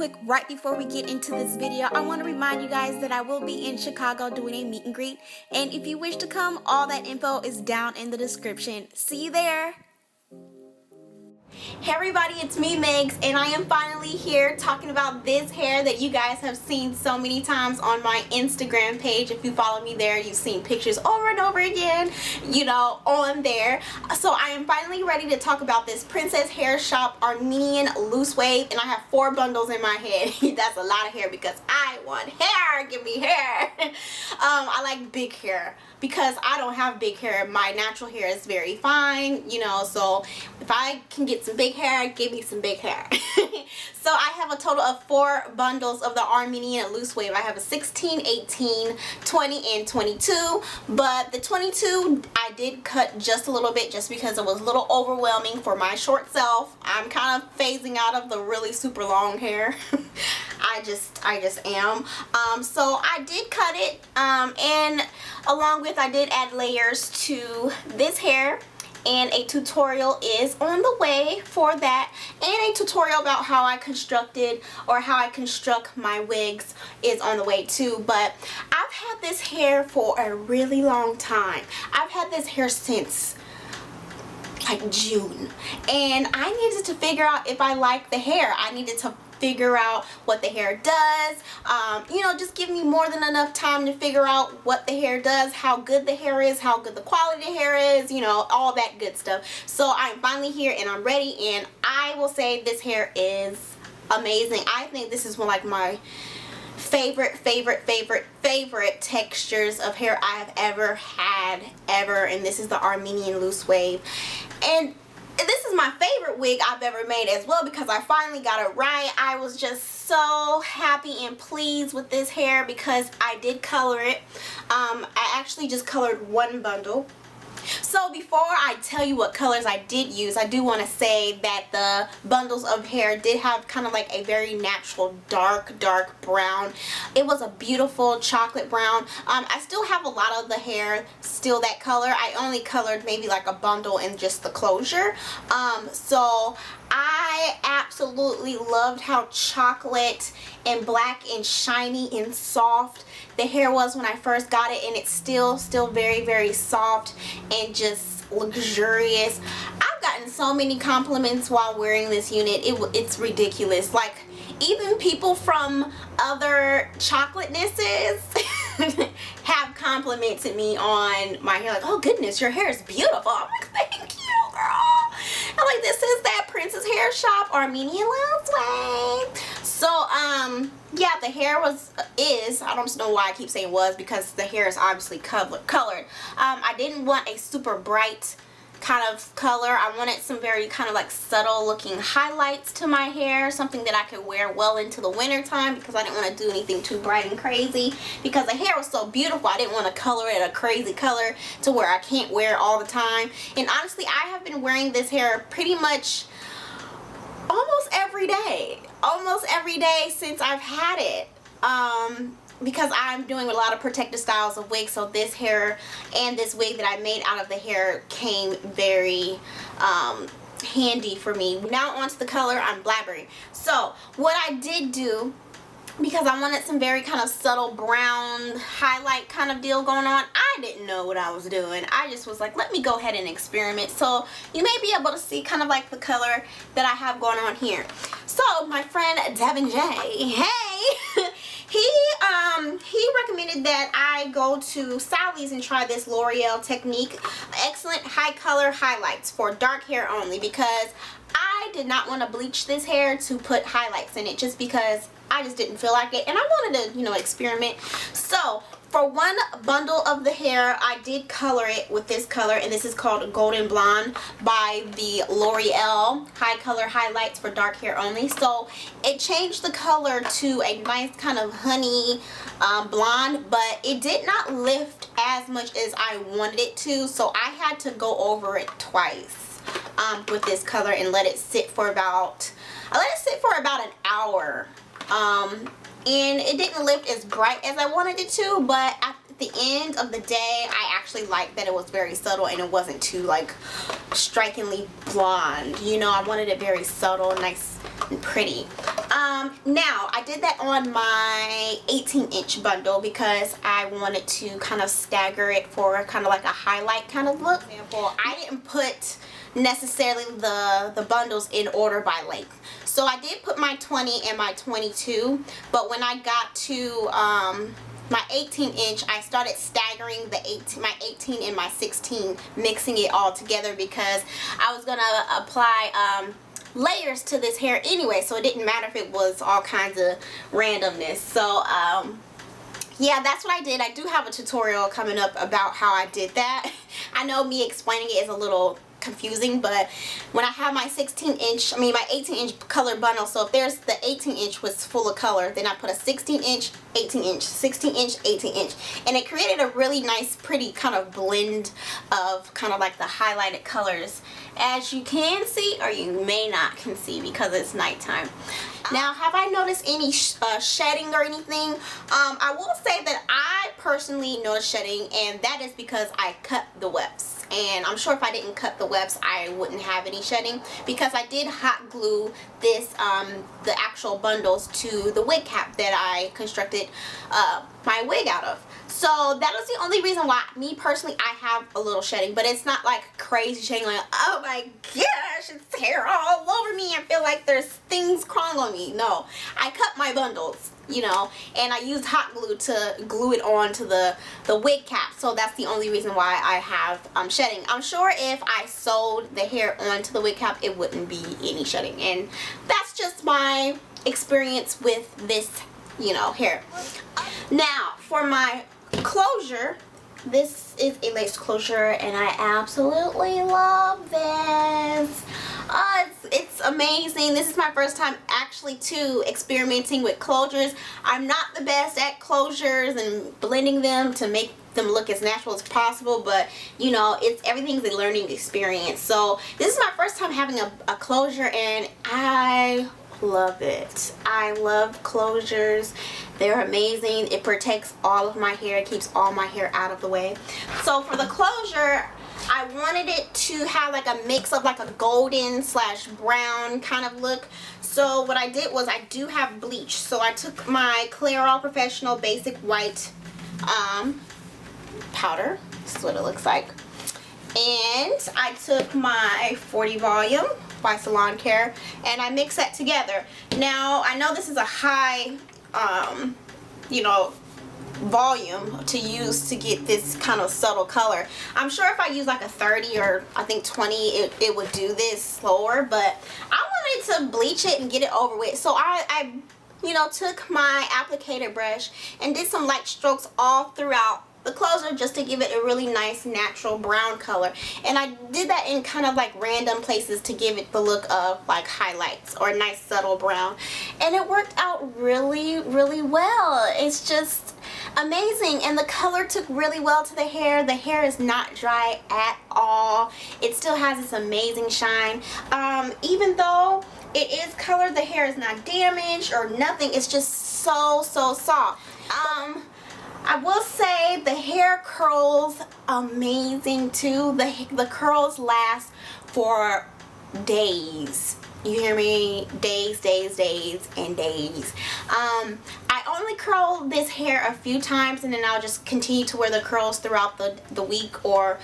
quick, right before we get into this video, I want to remind you guys that I will be in Chicago doing a meet and greet, and if you wish to come, all that info is down in the description. See you there! Hey everybody, it's me Megs, and I am finally here talking about this hair that you guys have seen so many times on my Instagram page. If you follow me there, you've seen pictures over and over again, you know, on there. So I am finally ready to talk about this Princess Hair Shop Armenian loose wave, and I have 4 bundles in my head. That's a lot of hair because I want hair. Give me hair. I like big hair because I don't have big hair. My natural hair is very fine, you know, so if I can get some big hair, give me some big hair. So I have a total of 4 bundles of the Armenian loose wave. I have a 16, 18, 20, and 22, but the 22 I did cut just a little bit just because it was a little overwhelming for my short self. I'm kind of phasing out of the really super long hair. I just am. So I did cut it, and along with I did add layers to this hair, and a tutorial is on the way for that, and a tutorial about how I constructed or how I construct my wigs is on the way too. But I've had this hair for a really long time. I've had this hair since like June, and I needed to figure out if I like the hair. I needed to figure out what the hair does, you know, just give me more than enough time to figure out what the hair does, how good the hair is, how good the quality of hair is, you know, all that good stuff. So I'm finally here and I'm ready, and I will say this hair is amazing. I think this is one like my favorite textures of hair I have ever had, and this is the Armenian loose wave. And this is my favorite wig I've ever made as well because I finally got it right. I was just so happy and pleased with this hair because I did color it. I actually just colored 1 bundle. So before I tell you what colors I did use, I do want to say that the bundles of hair did have kind of like a very natural dark brown. It was a beautiful chocolate brown. I still have a lot of the hair still that color. I only colored maybe like a bundle in just the closure. So I absolutely loved how chocolate and black and shiny and soft the hair was when I first got it, and it's still very soft and just luxurious. I've gotten so many compliments while wearing this unit. It's ridiculous. Like, even people from other chocolatenesses have complimented me on my hair, like, oh goodness, your hair is beautiful. I'm like, thank you, girl. I'm like, this is that Princess Hair Shop Armenian loose wave. So yeah, the hair I don't know why I keep saying was, because the hair is obviously colored. I didn't want a super bright kind of color. I wanted some very kind of like subtle looking highlights to my hair, something that I could wear well into the winter time because I didn't want to do anything too bright and crazy because the hair was so beautiful. I didn't want to color it a crazy color to where I can't wear it all the time. And honestly, I have been wearing this hair pretty much almost every day since I've had it, because I'm doing a lot of protective styles of wigs, so this hair and this wig that I made out of the hair came very handy for me. Now onto the color, I'm blabbering. So what I did do, because I wanted some very kind of subtle brown highlight kind of deal going on, I didn't know what I was doing. I just was like, let me go ahead and experiment. So you may be able to see kind of like the color that I have going on here. So my friend Devin J, hey, he recommended that I go to Sally's and try this Loreal technique, excellent high color highlights for dark hair only, because I did not want to bleach this hair to put highlights in it just because I just didn't feel like it, and I wanted to, you know, experiment. So for 1 bundle of the hair, I did color it with this color, and this is called Golden Blonde by the Loreal high color highlights for dark hair only. So it changed the color to a nice kind of honey blonde, but it did not lift as much as I wanted it to, so I had to go over it twice with this color and let it sit for about an hour. And it didn't lift as bright as I wanted it to, but at the end of the day, I actually liked that it was very subtle and it wasn't too like strikingly blonde. You know, I wanted it very subtle, nice and pretty. Now I did that on my 18-inch bundle because I wanted to kind of stagger it for kind of like a highlight kind of look. For example, I didn't put necessarily the bundles in order by length. So I did put my 20 and my 22, but when I got to my 18-inch, I started staggering my 18 and my 16, mixing it all together because I was gonna apply layers to this hair anyway, so it didn't matter if it was all kinds of randomness. So yeah, that's what I did. I do have a tutorial coming up about how I did that. I know me explaining it is a little confusing, but when I have my 18-inch color bundle, so if there's the 18-inch was full of color, then I put a 16-inch, 18-inch, 16-inch, 18-inch, and it created a really nice, pretty kind of blend of kind of like the highlighted colors, as you can see, or you may not can see because it's nighttime. Now, have I noticed any shedding or anything? I will say that I personally noticed shedding, and that is because I cut the wefts. And I'm sure if I didn't cut the wefts, I wouldn't have any shedding because I did hot glue this, the actual bundles to the wig cap that I constructed my wig out of. So that was the only reason why, me personally, I have a little shedding, but it's not like crazy shedding, like, oh my gosh, it's hair all over me, I feel like there's things crawling on me. No, I cut my bundles, you know, and I used hot glue to glue it onto the wig cap, so that's the only reason why I have shedding. I'm sure if I sewed the hair onto the wig cap, it wouldn't be any shedding, and that's just my experience with this, you know, hair. Now, for my closure, this is a lace closure, and I absolutely love this. It's amazing. This is my first time actually experimenting with closures. I'm not the best at closures and blending them to make them look as natural as possible, but you know, everything's a learning experience. So this is my first time having a closure, and I love it. I love closures. They're amazing. It protects all of my hair. It keeps all my hair out of the way. So for the closure, I wanted it to have like a mix of like a golden / brown kind of look. So what I did was, I do have bleach. So I took my Clairol Professional Basic White powder. This is what it looks like. And I took my 40 volume by Salon Care, and I mix that together. Now, I know this is a high, you know, volume to use to get this kind of subtle color. I'm sure if I use like a 30 or I think 20, it would do this slower, but I wanted to bleach it and get it over with. So I you know, took my applicator brush and did some light strokes all throughout the closer just to give it a really nice natural brown color, and I did that in kind of like random places to give it the look of like highlights or a nice subtle brown, and it worked out really well. It's just amazing, and the color took really well to the hair. The hair is not dry at all. It still has this amazing shine. Even though it is colored, the hair is not damaged or nothing. It's just so soft. I will say the hair curls amazing too. The curls last for days. You hear me? Days and days. I only curl this hair a few times, and then I'll just continue to wear the curls throughout the week or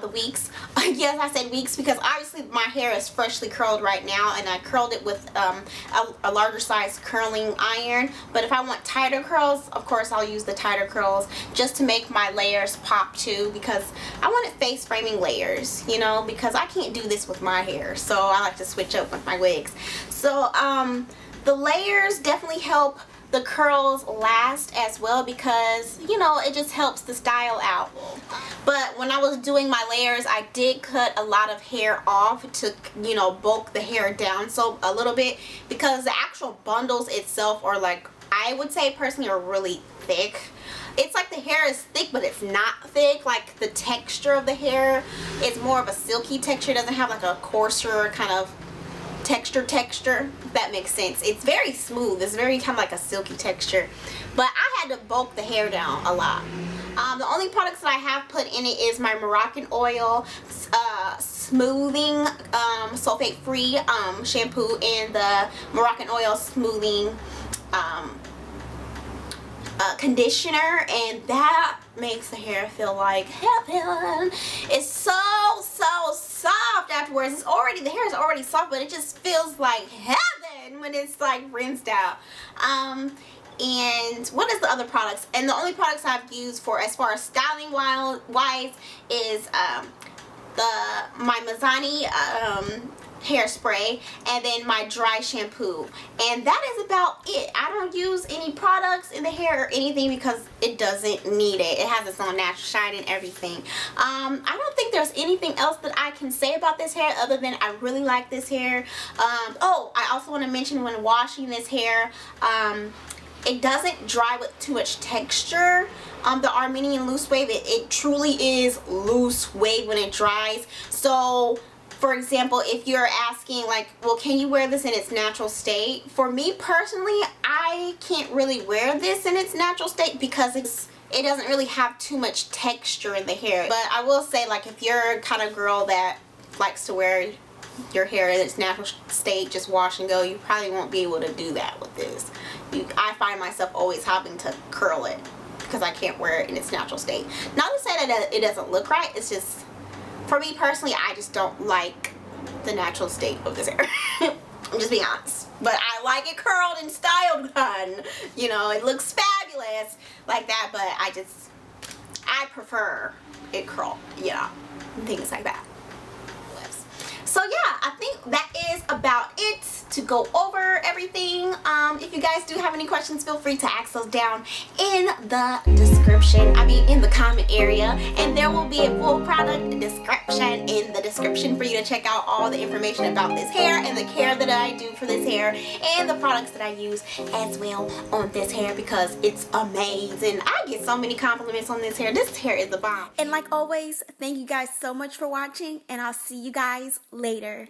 the weeks. Yes, I said weeks because obviously my hair is freshly curled right now, and I curled it with a larger size curling iron. But if I want tighter curls, of course I'll use the tighter curls just to make my layers pop too, because I wanted face framing layers, you know, because I can't do this with my hair, so I like to switch up with my wigs. So the layers definitely help the curls last as well, because you know, it just helps the style out. But when I was doing my layers, I did cut a lot of hair off to, you know, bulk the hair down so a little bit, because the actual bundles itself are like, I would say personally, are really thick. It's like the hair is thick, but it's not thick. Like the texture of the hair is more of a silky texture. It doesn't have like a coarser kind of texture, if that makes sense. It's very smooth. It's very kind of like a silky texture. But I had to bulk the hair down a lot. The only products that I have put in it is my Moroccanoil smoothing sulfate free shampoo and the Moroccanoil smoothing conditioner, and that makes the hair feel like heaven. It's so soft afterwards. It's already, the hair is already soft, but it just feels like heaven when it's like rinsed out. And what is the other products? And the only products I've used for as far as styling wise is my Mizani hairspray, and then my dry shampoo, and that is about it. I don't use any products in the hair or anything because it doesn't need it. It has its own natural shine and everything. I don't think there's anything else that I can say about this hair other than I really like this hair. Oh, I also want to mention when washing this hair, it doesn't dry with too much texture. The Armenian loose wave, it truly is loose wave when it dries. So for example, if you're asking like, well, can you wear this in its natural state? For me personally, I can't really wear this in its natural state because it doesn't really have too much texture in the hair. But I will say, like, if you're kind of girl that likes to wear your hair in its natural state, just wash and go, you probably won't be able to do that with this. I find myself always having to curl it because I can't wear it in its natural state. Not to say that it doesn't look right, it's just, for me personally, I just don't like the natural state of this hair. I'm just being honest. But I like it curled and styled done. You know, it looks fabulous like that, but I prefer it curled, you know, and things like that. So yeah, I think that is about it to go over everything. If you guys do have any questions, feel free to ask those down in the description. I mean, in the comment area. And there will be a full product description in the description for you to check out all the information about this hair and the care that I do for this hair and the products that I use as well on this hair because it's amazing. I get so many compliments on this hair. This hair is the bomb. And like always, thank you guys so much for watching, and I'll see you guys later.